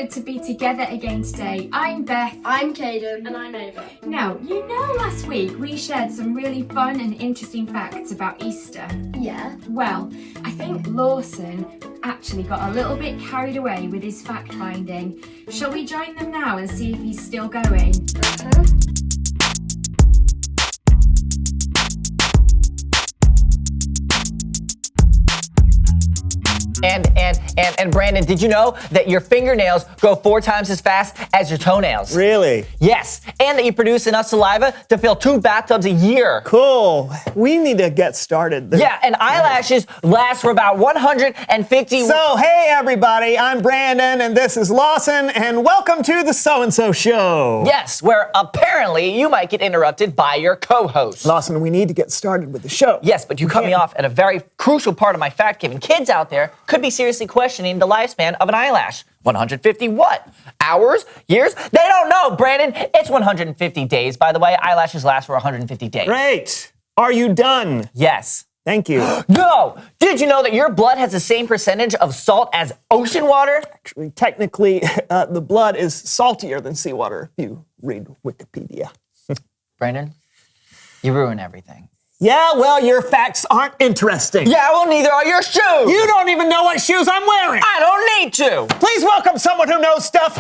good to be together again today. I'm Beth. I'm Caden. And I'm Ava. Now, you know last week we shared some really fun and interesting facts about Easter. Yeah. Well, I think Lawson actually got a little bit carried away with his fact finding. Shall we join them now and see if he's still going? And Brandon, did you know that your fingernails grow 4 times as fast as your toenails? Really? Yes, and that you produce enough saliva to fill 2 bathtubs a year. Cool. We need to get started. Yeah, and eyelashes last for about 150... So, hey everybody, I'm Brandon, and this is Lawson, and welcome to the So-and-So Show. Yes, where apparently you might get interrupted by your co-host. Lawson, we need to get started with the show. Yes, but you cut me off at a very crucial part of my fact-giving. Kids out there could be seriously questioning the lifespan of an eyelash. 150 what? Hours? Years? They don't know, Brandon. It's 150 days, by the way. Eyelashes last for 150 days. Great. Are you done? Yes. Thank you. No! Did you know that your blood has the same percentage of salt as ocean water? Actually, technically, the blood is saltier than seawater if you read Wikipedia. Brandon, you ruin everything. Yeah, well, your facts aren't interesting. Yeah, well, neither are your shoes. You don't even know what shoes I'm wearing. I don't need to. Please welcome someone who knows stuff.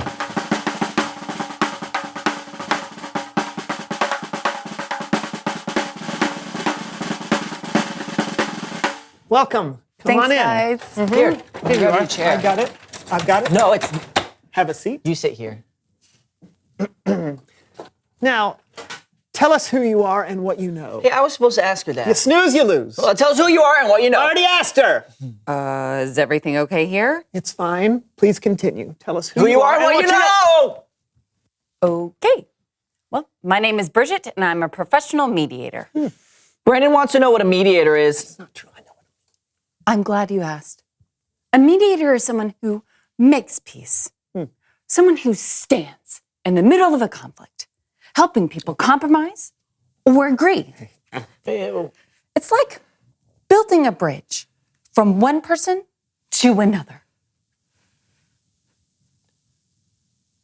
Welcome. Come on in. Thanks, guys. Here, Here you grab are. your chair. I got it. I've got it. No, it's... Have a seat. You sit here. Now, tell us who you are and what you know. Hey, I was supposed to ask her that. You snooze, you lose. Well, tell us who you are and what you know. I already asked her. Is everything okay here? It's fine. Please continue. Tell us who Who you are and what you know. Okay. Well, my name is Bridget, and I'm a professional mediator. Brandon wants to know what a mediator is. It's not true. I know it. I'm glad you asked. A mediator is someone who makes peace. Someone who stands in the middle of a conflict, helping people compromise or agree. It's like building a bridge from one person to another.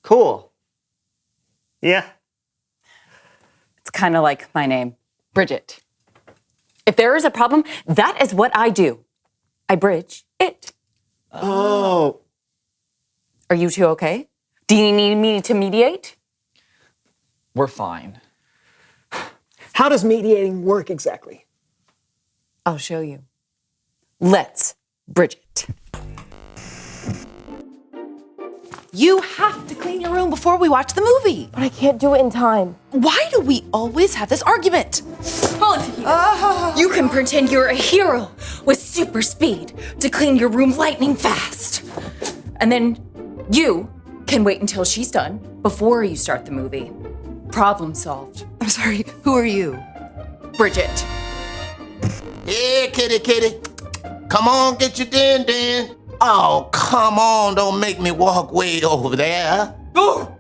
Cool. Yeah. It's kind of like my name, Bridget. If there is a problem, that is what I do. I bridge it. Oh. Are you two okay? Do you need me to mediate? We're fine. How does mediating work exactly? I'll show you. Let's bridge it. You have to clean your room before we watch the movie. But I can't do it in time. Why do we always have this argument? You can pretend you're a hero with super speed to clean your room lightning fast. And then you can wait until she's done before you start the movie. Problem solved. I'm sorry, who are you? Bridget. Yeah, kitty. Come on, get your din. Oh, come on, don't make me walk way over there. Oh!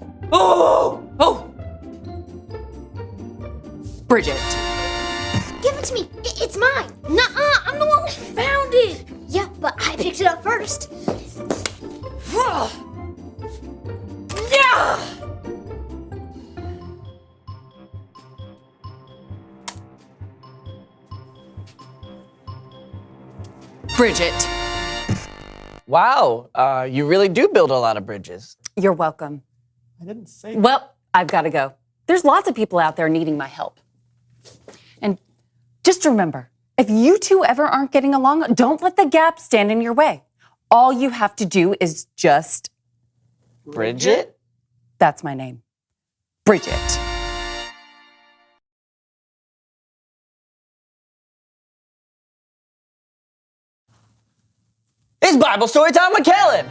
Bridget. Give it to me. It's mine. Nuh-uh. I'm the one who found it. Yeah, but I picked it up first. Yeah! Bridget. Wow, you really do build a lot of bridges. You're welcome. I didn't say. Well, I've got to go. There's lots of people out there needing my help. And just remember, if you two ever aren't getting along, don't let the gap stand in your way. All you have to do is just... Bridget? That's my name. Bridget. It's Bible story time with Kellen.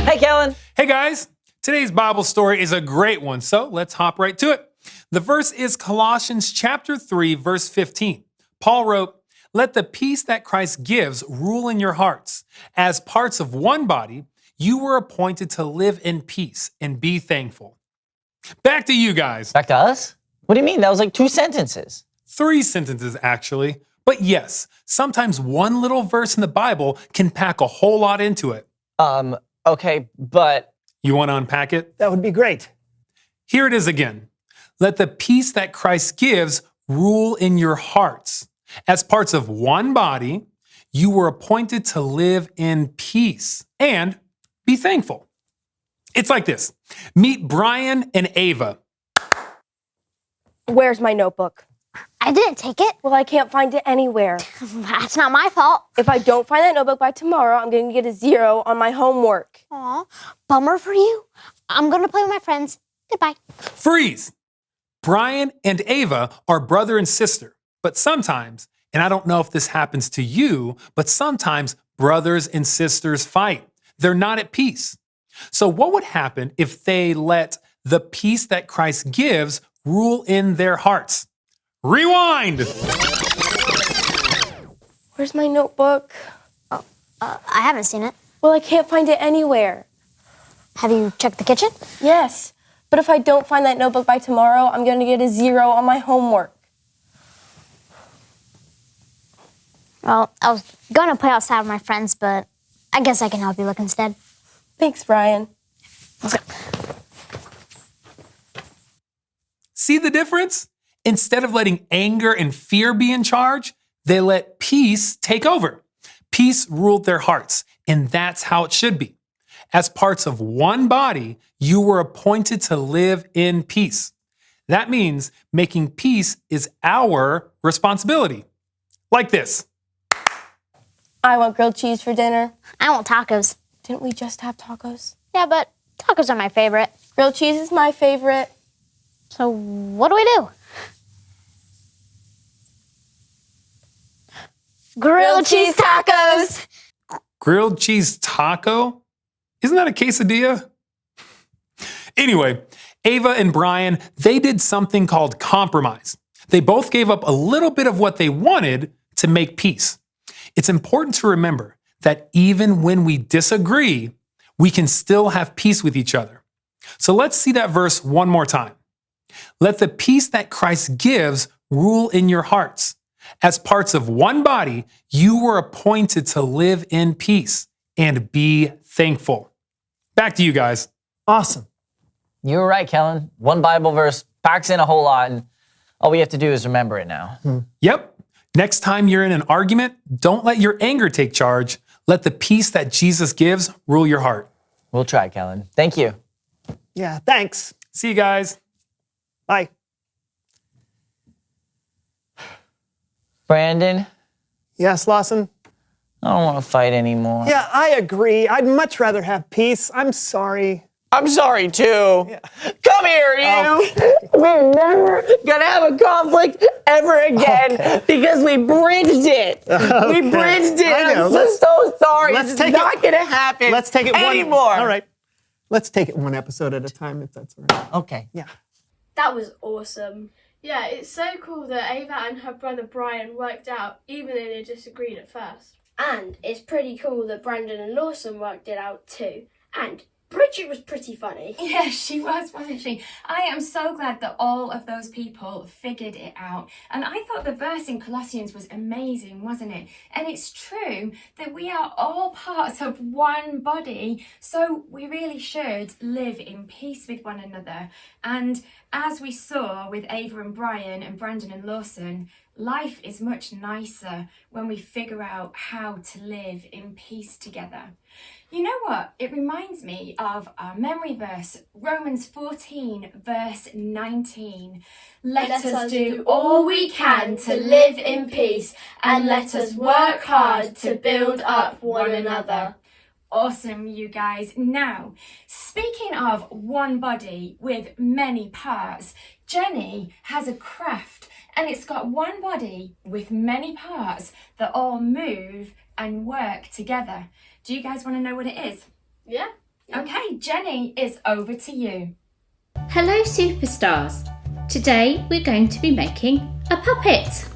Hey, Kellen. Hey guys, today's Bible story is a great one, so let's hop right to it. The verse is Colossians chapter 3, verse 15. Paul wrote, "Let the peace that Christ gives rule in your hearts. As parts of one body, you were appointed to live in peace and be thankful." Back to you guys. Back to us? What do you mean? That was like 2 sentences. 3 sentences, actually. But yes, sometimes one little verse in the Bible can pack a whole lot into it. Okay, but... You want to unpack it? That would be great. Here it is again. Let the peace that Christ gives rule in your hearts. As parts of one body, you were appointed to live in peace and be thankful. It's like this. Meet Brian and Ava. Where's my notebook? I didn't take it. Well, I can't find it anywhere. That's not my fault. If I don't find that notebook by tomorrow, I'm going to get a 0 on my homework. Aw, bummer for you. I'm going to play with my friends. Goodbye. Freeze! Brian and Ava are brother and sister, but sometimes, and I don't know if this happens to you, but sometimes brothers and sisters fight. They're not at peace. So what would happen if they let the peace that Christ gives rule in their hearts? Rewind! Where's my notebook? I haven't seen it. Well, I can't find it anywhere. Have you checked the kitchen? Yes, but if I don't find that notebook by tomorrow, I'm going to get a 0 on my homework. Well, I was going to play outside with my friends, but I guess I can help you look instead. Thanks, Brian. See the difference? Instead of letting anger and fear be in charge, they let peace take over. Peace ruled their hearts, and that's how it should be. As parts of one body, you were appointed to live in peace. That means making peace is our responsibility. Like this. I want grilled cheese for dinner. I want tacos. Didn't we just have tacos? Yeah, but tacos are my favorite. Grilled cheese is my favorite. So what do we do? Grilled cheese tacos! Grilled cheese taco? Isn't that a quesadilla? Anyway, Ava and Brian, they did something called compromise. They both gave up a little bit of what they wanted to make peace. It's important to remember that even when we disagree, we can still have peace with each other. So let's see that verse one more time. Let the peace that Christ gives rule in your hearts. As parts of one body, you were appointed to live in peace and be thankful. Back to you guys. Awesome. You were right, Kellen. One Bible verse packs in a whole lot, and all we have to do is remember it now. Yep. Next time you're in an argument, don't let your anger take charge. Let the peace that Jesus gives rule your heart. We'll try, Kellen. Thank you. Yeah, thanks. See you guys. Bye. Brandon, Yes, Lawson? I don't want to fight anymore. Yeah, I agree. I'd much rather have peace. I'm sorry. I'm sorry, too. Come here, you. We're never gonna have a conflict ever again because we bridged it. We bridged it. I know. I'm so sorry. Let's It's take not gonna happen Let's take it anymore. All right. Let's take it one episode at a time, if that's all right. Okay. Yeah. That was awesome. Yeah, it's so cool that Ava and her brother Brian worked out, even though they disagreed at first. And it's pretty cool that Brandon and Lawson worked it out too. And Bridget was pretty funny. Yeah, she was, wasn't she? I am so glad that all of those people figured it out. And I thought the verse in Colossians was amazing, wasn't it? And it's true that we are all parts of one body, so we really should live in peace with one another. And as we saw with Ava and Brian and Brandon and Lawson, life is much nicer when we figure out how to live in peace together. You know what? It reminds me of our memory verse, Romans 14, verse 19. Let us do all we can to live in peace, and let us work hard to build up one another. Awesome, you guys. Now, speaking of one body with many parts, Jenny has a craft, and it's got one body with many parts that all move and work together. Do you guys want to know what it is? Yeah? Okay, Jenny, it's over to you. Hello Superstars! Today we're going to be making a puppet.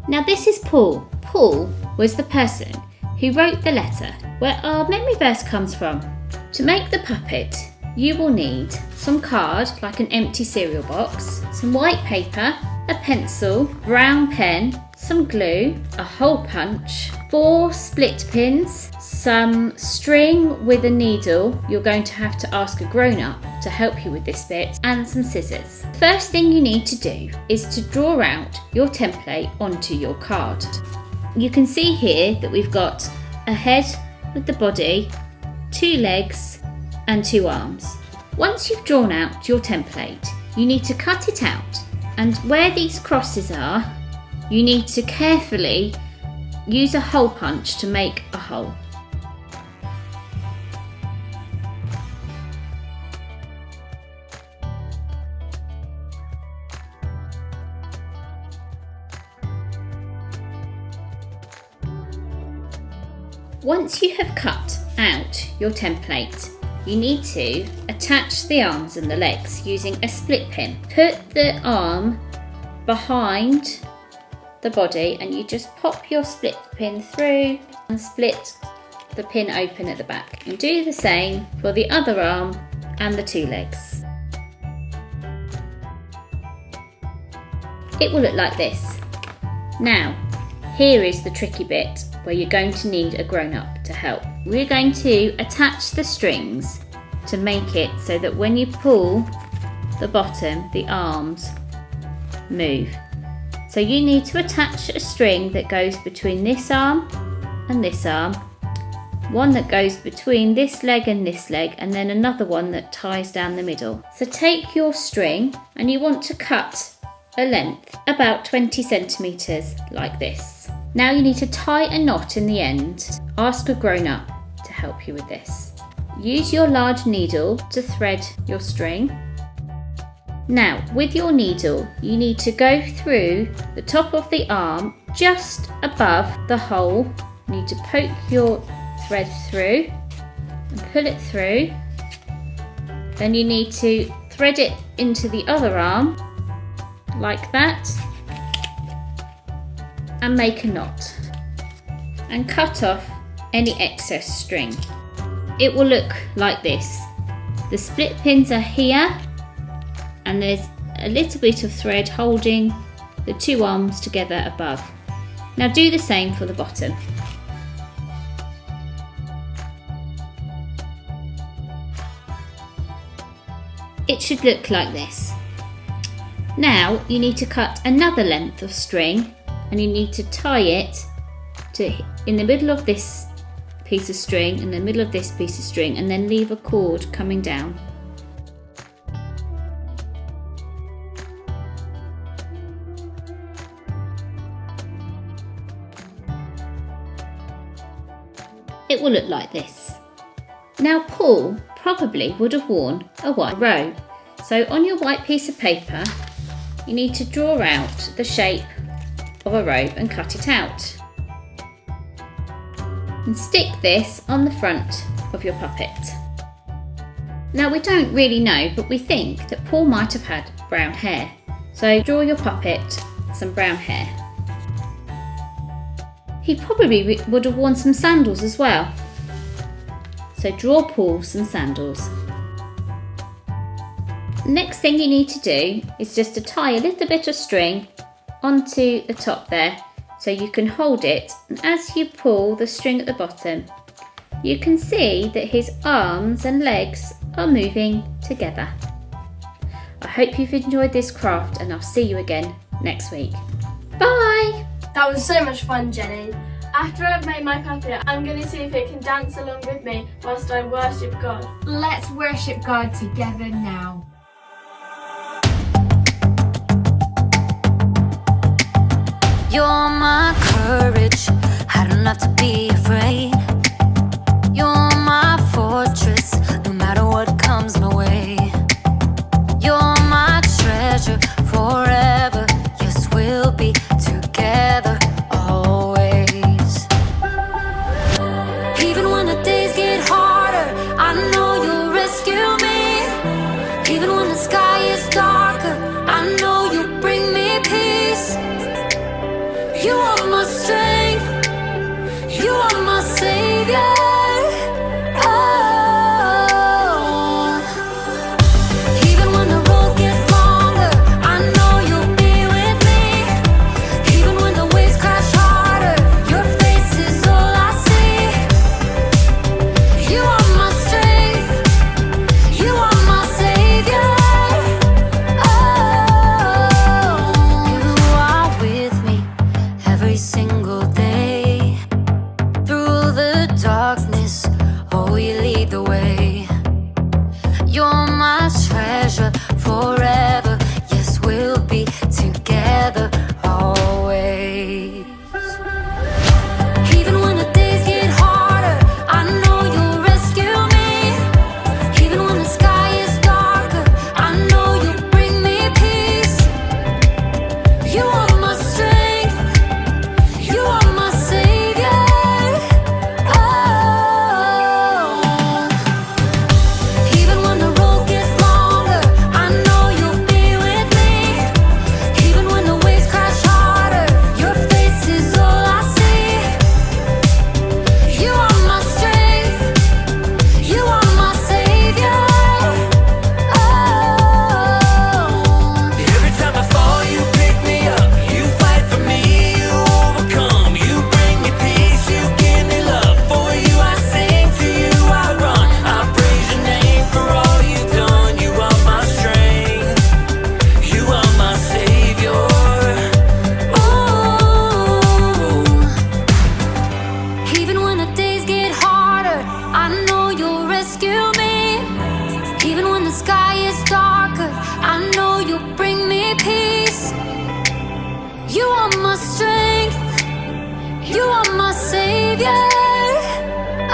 Now this is Paul. Paul was the person who wrote the letter where our memory verse comes from. To make the puppet, you will need some card, like an empty cereal box, some white paper, a pencil, brown pen, some glue, a hole punch, 4 split pins, some string with a needle. You're going to have to ask a grown-up to help you with this bit, and some scissors. First thing you need to do is to draw out your template onto your card. You can see here that we've got a head with the body, 2 legs and 2 arms. Once you've drawn out your template, you need to cut it out, and where these crosses are, you need to carefully use a hole punch to make a hole. Once you have cut out your template, you need to attach the arms and the legs using a split pin. Put the arm behind the body and you just pop your split pin through and split the pin open at the back. And do the same for the other arm and the 2 legs. It will look like this. Now, here is the tricky bit where you're going to need a grown-up to help. We're going to attach the strings to make it so that when you pull the bottom, the arms move. So you need to attach a string that goes between this arm and this arm, one that goes between this leg, and then another one that ties down the middle. So take your string and you want to cut a length about 20 centimetres like this. Now you need to tie a knot in the end. Ask a grown-up to help you with this. Use your large needle to thread your string. Now, with your needle, you need to go through the top of the arm just above the hole. You need to poke your thread through and pull it through. Then you need to thread it into the other arm like that and make a knot and cut off any excess string. It will look like this. The split pins are here and there's a little bit of thread holding the 2 arms together above. Now do the same for the bottom. It should look like this. Now you need to cut another length of string and you need to tie it in the middle of this piece of string, in the middle of this piece of string, and then leave a cord coming down. It will look like this. Now Paul probably would have worn a white robe, so on your white piece of paper you need to draw out the shape of a robe and cut it out. And stick this on the front of your puppet. Now we don't really know, but we think that Paul might have had brown hair. So draw your puppet some brown hair. He probably would have worn some sandals as well. So draw Paul some sandals. Next thing you need to do is just to tie a little bit of string onto the top there so you can hold it, and as you pull the string at the bottom you can see that his arms and legs are moving together. I hope you've enjoyed this craft and I'll see you again next week. Bye! That was so much fun, Jenny. After I've made my puppet, I'm going to see if it can dance along with me whilst I worship God. Let's worship God together now. You're my courage, I don't have to be afraid. You're my fortress, no matter what comes my way. You're my treasure, forever, yes we'll be together always. Even when the days get harder, I know you'll rescue me. Even when the sky is darker, I know you'll bring me peace. You are my strength, you are my savior. Oh, You're my treasure forever. Yes, we'll be together always. Even when the days get harder, I know you'll rescue me. Even when the sky is darker, I know you'll bring me peace. You are my strength. You are my savior. Oh. Even when the road gets longer, I know you'll be with me. Even when the waves crash harder, your face is all I see. You are my strength. You are my savior. Oh. Every time I fall, you pick me up. You fight for me, you overcome. You bring me peace, you give me love. For you I sing, to you I run. I praise your name for all you've done. You are my strength. You are my savior. Ooh. Even when the days get harder, I know you'll rescue me. Even when the sky is darker, I know you'll bring me peace. You are my strength. You are my savior.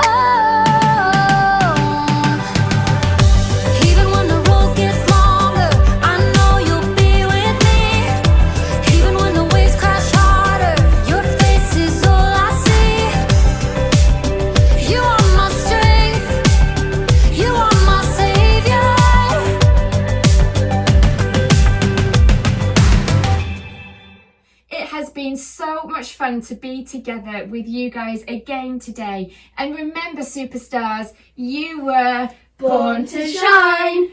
Oh. Even when the road gets longer, I know you'll be with me. Even when the waves crash harder, your face is all I see. You are my strength. You are my savior. It has been so much fun to be together with you guys again today. And remember, superstars, you were Born to shine.